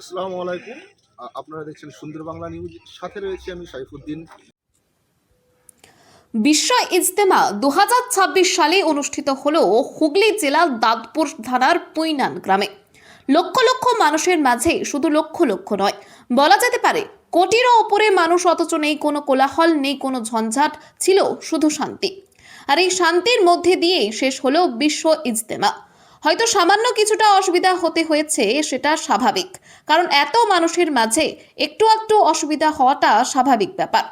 আসসালামু আলাইকুম। আপনারা দেখছেন সুন্দর বাংলা নিউজ, সাথে রয়েছে আমি সাইফুদ্দিন। বিশ্ব ইজতেমা 2026 সালে অনুষ্ঠিত হলো হুগলি জেলার দাঁতপুর থানার পুইনান গ্রামে। লক্ষ লক্ষ মানুষের মাঝে শুধু লক্ষ লক্ষ নয়, বলা যেতে পারে কোটিরও ওপরে মানুষ, অথচ নেই কোনো কোলাহল, নেই কোনো ঝঞ্ঝাট, ছিল শুধু শান্তি। আর এই শান্তির মধ্যে দিয়েই শেষ হলো বিশ্ব ইজতেমা। হয়তো সামান্য কিছুটা অসুবিধা হতে হয়েছে, সেটা স্বাভাবিক, কারণ এত মানুষের মাঝে একটু একটু অসুবিধা হওয়াটা স্বাভাবিক ব্যাপার।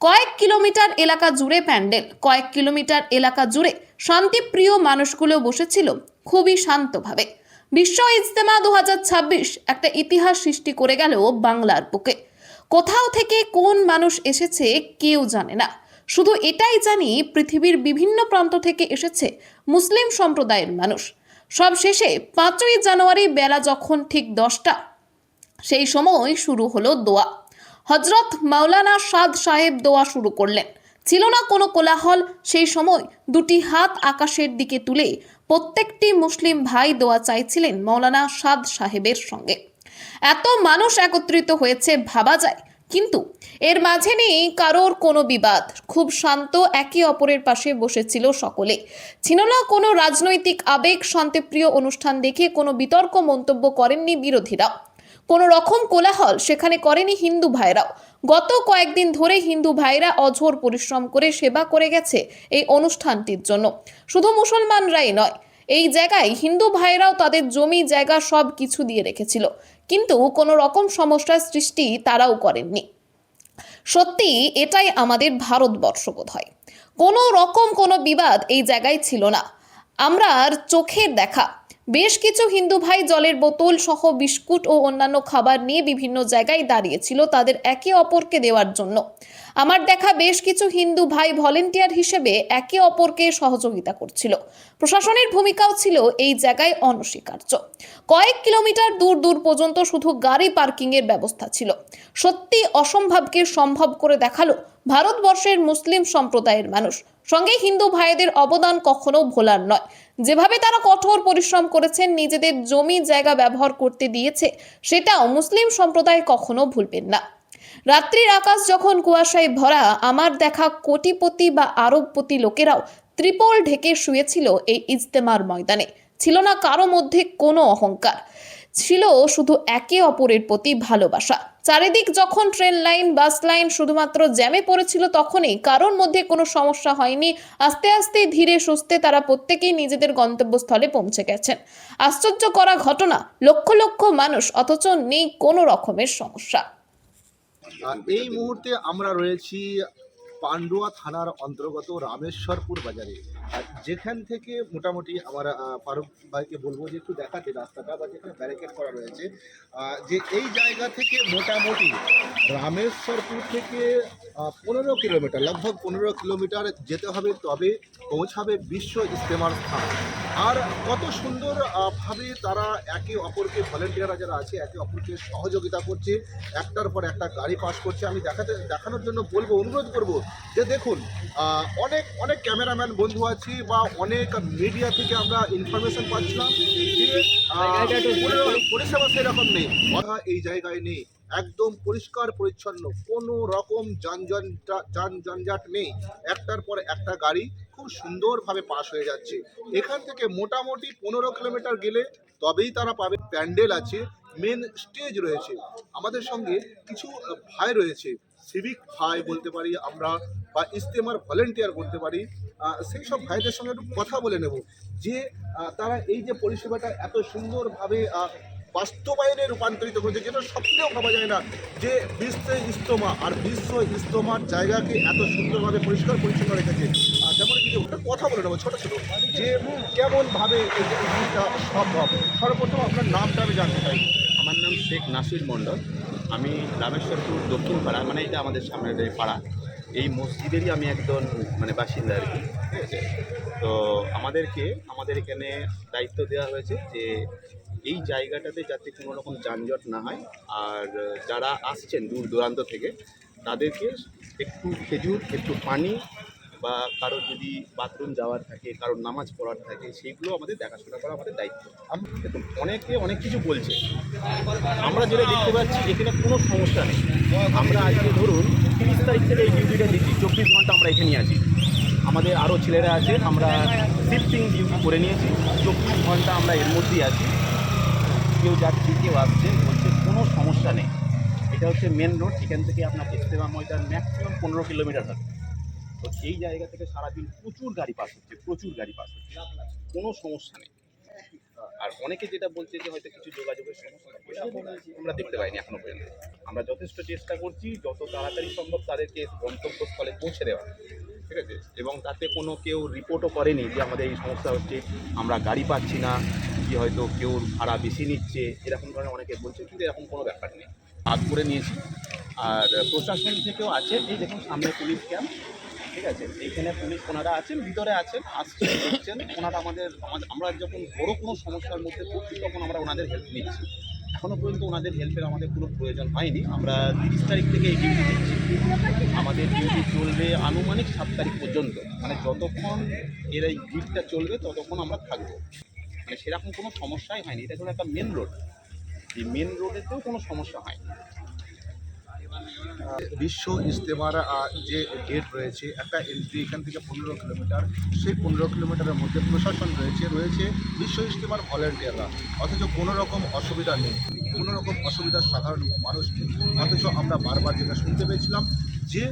কয়েক কিলোমিটার এলাকা জুড়ে প্যান্ডেল, কয়েক কিলোমিটার এলাকা জুড়ে শান্তিপ্রিয় মানুষগুলো বসেছিল খুবই শান্তভাবে। বিশ্ব ইজতেমা 2026 একটা ইতিহাস সৃষ্টি করে গেল বাংলার বুকে। কোথাও থেকে কোন মানুষ এসেছে কেউ জানে না, শুধু এটাই জানি পৃথিবীর বিভিন্ন প্রান্ত থেকে এসেছে মুসলিম সম্প্রদায়ের মানুষ। সব শেষে 5ই জানুয়ারি বেলা যখন ঠিক 10টা, সেই সময় শুরু হলো দোয়া। হযরত মাওলানা সাদ সাহেব দোয়া শুরু করলেন। ছিল না কোনো কোলাহল। সেই সময় দুটি হাত আকাশের দিকে তুলে প্রত্যেকটি মুসলিম ভাই দোয়া চাইছিলেন মাওলানা সাদ সাহেবের সঙ্গে। এত মানুষ একত্রিত হয়েছে ভাবা যায়, কিন্তু এর মাঝে নেই কারোর কোনো বিবাদ। খুব শান্ত, একে অপরের পাশে বসেছিল সকলে। ছিল না কোনো রাজনৈতিক আবেগ। শান্তিপ্রিয় অনুষ্ঠান দেখে কোনো বিতর্ক মন্তব্য করেননি বিরোধীরা। কোনো রকম কোলাহল সেখানে করেনি হিন্দু ভাইরাও। গত কয়েকদিন ধরে হিন্দু ভাইরা অঝোর পরিশ্রম করে সেবা করে গেছে এই অনুষ্ঠানটির জন্য। শুধু মুসলমানরাই নয়, এই জায়গায় হিন্দু ভাইরাও তাদের জমি জায়গা সব কিছু দিয়ে রেখেছিল, কিন্তু কোনো রকম সমস্যার সৃষ্টি তারাও করেননি। সত্যি এটাই আমাদের ভারতবর্ষ বোধ হয়। কোনো রকম কোনো বিবাদ এই জায়গায় ছিল না। আমরা চোখের দেখা বেশ কিছু হিন্দু ভাই জলের বোতল সহ বিস্কুট ও অন্যান্য খাবার নিয়ে বিভিন্ন জায়গায় দাঁড়িয়েছিল তাদের একে অপরকে দেওয়ার জন্য। আমার দেখা বেশ কিছু হিন্দু ভাই ভলেন্টিয়ার হিসেবে একে অপরকে সহযোগিতা করছিল। প্রশাসনের ভূমিকাও ছিল এই জায়গায় অনস্বীকার্য। কয়েক কিলোমিটার দূর দূর পর্যন্ত শুধু গাড়ি পার্কিং এর ব্যবস্থা ছিল। সত্যি অসম্ভবকে সম্ভব করে দেখালো ভারতবর্ষের মুসলিম সম্প্রদায়ের মানুষ। সঙ্গে হিন্দু ভাইদের অবদান কখনো ভোলার নয়। যেভাবে তারা কঠোর পরিশ্রম করেছেন, নিজেদের জমি জায়গা ব্যবহার করতে দিয়েছে, সেটাও মুসলিম সম্প্রদায় কখনো ভুলবেন না। রাত্রির আকাশ যখন কুয়াশায় ভরা, আমার দেখা কোটিপতি বা আরবপতি লোকেরাও ত্রিপল ঢেকে শুয়েছিল এই ইজতেমার ময়দানে। ছিল না কারো মধ্যে কোনো অহংকার, ছিল শুধু একে অপরের প্রতি ভালোবাসা। চারিদিক যখন ট্রেন লাইন, বাস লাইন শুধুমাত্র জ্যামে পড়েছিল, তখনই কারোর মধ্যে কোনো সমস্যা হয়নি। আস্তে আস্তে ধীরে সুস্থে তারা প্রত্যেকেই নিজেদের গন্তব্যস্থলে পৌঁছে গেছেন। আশ্চর্য করা ঘটনা, লক্ষ লক্ষ মানুষ, অথচ নেই কোনো রকমের সমস্যা। এই মুহূর্তে আমরা রয়েছি পান্ডুয়া থানার অন্তর্গত রামেশ্বরপুর বাজারে। আর যেখান থেকে মোটামুটি আমার ফারুক ভাইকে বলবো যে একটু দেখাতে রাস্তাটা, বা যেখানে ব্যারিকেড করা রয়েছে, যে এই জায়গা থেকে মোটামুটি রামেশ্বরপুর থেকে 15 কিলোমিটার, লগভগ 15 কিলোমিটার যেতে হবে, তবে পৌঁছাবে বিশ্ব ইজতেমার স্থান। আর কত সুন্দর ভাবে তারা একে অপরকে, ভলেন্টিয়াররা যারা আছে, একে অপরকে সহযোগিতা করছে, একটার পর একটা গাড়ি পাস করছে। আমি দেখানোর জন্য বলবো, অনুরোধ করব যে দেখুন, অনেক অনেক ক্যামেরাম্যান বন্ধু আছি বা অনেক মিডিয়া থেকে আমরা ইনফরমেশন পাচ্ছিলাম যে পরিষেবা সেরকম নেই, কথা এই জায়গায় নেই। একদম পরিষ্কার পরিচ্ছন্ন, কোনো রকম যানজট নেই। একটার পর একটা গাড়ি খুব সুন্দরভাবে পাস হয়ে যাচ্ছে। এখান থেকে মোটামুটি 15 কিলোমিটার গেলে তবেই তারা পাবে প্যান্ডেল আছে, মেন স্টেজ রয়েছে। আমাদের সঙ্গে কিছু ভাই রয়েছে, সিভিক ভাই বলতে পারি আমরা, বা ইজতেমার ভলেন্টিয়ার বলতে পারি। সেই সব ভাইদের সঙ্গে একটু কথা বলে নেব যে তারা এই যে পরিষেবাটা এত সুন্দরভাবে বাস্তবায়নে রূপান্তরিত করেছে, যেটা স্বপ্নেও ভাবা যায় না যে বিশ্ব ইজতেমা আর বিশ্ব ইজতেমার জায়গাকে এত সুন্দরভাবে পরিষ্কার পরিচ্ছন্ন রেখেছে। যেমন কিছু কথা বলে নেবো ছোটো ছোটো, যে কেমনভাবে এই জিনিসটা সম্ভব। সর্বপ্রথম আপনার নামটা আমি জানতে চাই। আমার নাম শেখ নাসির মণ্ডল। আমি রামেশ্বরপুর দক্ষিণ পাড়া, মানে এটা আমাদের সামনের এই পাড়া, এই মসজিদেরই আমি একজন বাসিন্দা আর কি। ঠিক আছে, তো আমাদের এখানে দায়িত্ব দেওয়া হয়েছে যে এই জায়গাটাতে যাতে কোনো রকম যানজট না হয়, আর যারা আসছেন দূর দূরান্ত থেকে তাদেরকে একটু খেজুর, একটু পানি বা কারোর যদি বাথরুম যাওয়ার থাকে, কারোর নামাজ পড়ার থাকে, সেইগুলো আমাদের দেখাশোনা করা আমাদের দায়িত্ব। দেখুন, অনেকে অনেক কিছু বলছে, আমরা যেটা দেখতে পাচ্ছি এখানে কোনো সমস্যা নেই। আমরা আজকে ধরুন 30 তারিখ থেকে এই ডিউটিটা দিচ্ছি, 24 ঘন্টা আমরা এখানেই আছি। আমাদের আরও ছেলেরা আছে, আমরা শিফটিং ডিউটি করে নিয়েছি, 24 ঘন্টা আমরা এর মধ্যেই আছি। কেউ যাচ্ছে, কেউ আসছে, বলছে কোনো সমস্যা নেই। এটা হচ্ছে মেন রোড, এখান থেকে আপনার ইস্তেমা ময়দান ম্যাক্সিমাম 15 কিলোমিটার হবে। তো এই জায়গা থেকে সারাদিন প্রচুর গাড়ি পাস হচ্ছে, প্রচুর গাড়ি পাস হচ্ছে, কোনো সমস্যা নেই। আর অনেকে যেটা বলছে যে হয়তো কিছু যোগাযোগের সমস্যা, এরকম আমরা দেখতে পাইনি এখনো পর্যন্ত। আমরা যথেষ্ট চেষ্টা করছি যত তাড়াতাড়ি সম্ভব তাদেরকে গন্তব্যস্থলে পৌঁছে দেওয়া, ঠিক আছে? এবং তাতে কোনো কেউ রিপোর্টও করেনি যে আমাদের এই সমস্যা হচ্ছে, আমরা গাড়ি পাচ্ছি না, কি হয়তো কেউ ভাড়া বেশি নিচ্ছে, এরকম ধরনের অনেকে বলছে, কিন্তু এরকম কোনো ব্যাপার নেই। ভাগ করে নিয়েছি। আর প্রশাসন থেকেও আছে, এই দেখুন সামনে পুলিশ ক্যাম্প, ঠিক আছে? এইখানে পুলিশ ওনারা আছেন, ভিতরে আছেন, আসছেন, দেখছেন। ওনারা আমরা যখন বড় কোনো সমস্যার মধ্যে পড়ছি তখন আমরা ওনাদের হেল্প নিচ্ছি। এখনও পর্যন্ত ওনাদের হেল্পের আমাদের কোনো প্রয়োজন হয়নি। আমরা 30 তারিখ থেকে এই ডিউটি দিচ্ছি। আমাদের ডিউটি চলবে আনুমানিক 7 তারিখ পর্যন্ত, মানে যতক্ষণ এর এই ডিউটিটা চলবে ততক্ষণ আমরা থাকবো। মানে সেরকম কোনো সমস্যাই হয়নি। এটা হলো একটা মেন রোড, এই মেন রোডেতেও কোনো সমস্যা হয়নি। বিশ্ব ইজতেমার যে গেট রয়েছে, একটা এন্ট্রি এখান থেকে 15 কিলোমিটার, সেই 15 কিলোমিটারের মধ্যে প্রশাসন রয়েছে বিশ্ব ইজতেমার ভলেন্টিয়াররা, অথচ কোনো রকম অসুবিধা নেই, কোনো রকম অসুবিধার সাধারণ মানুষ নেই। অথচ আমরা বারবার যেটা শুনতে পেয়েছিলাম যে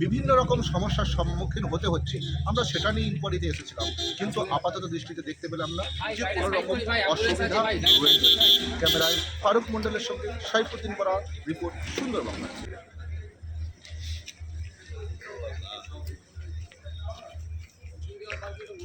বিভিন্ন রকম সমস্যার সম্মুখীন হতে হচ্ছে, আমরা সেটা নিয়ে ইনকোয়ারিতে এসেছিলাম, কিন্তু আপাতত দৃষ্টিতে দেখতে পেলাম না যে কোনো রকম অসুবিধা রয়েছে। ক্যামেরায় ফারুক মণ্ডলের সঙ্গে সাইফুদ্দিন করা রিপোর্ট, সুন্দর বাংলা।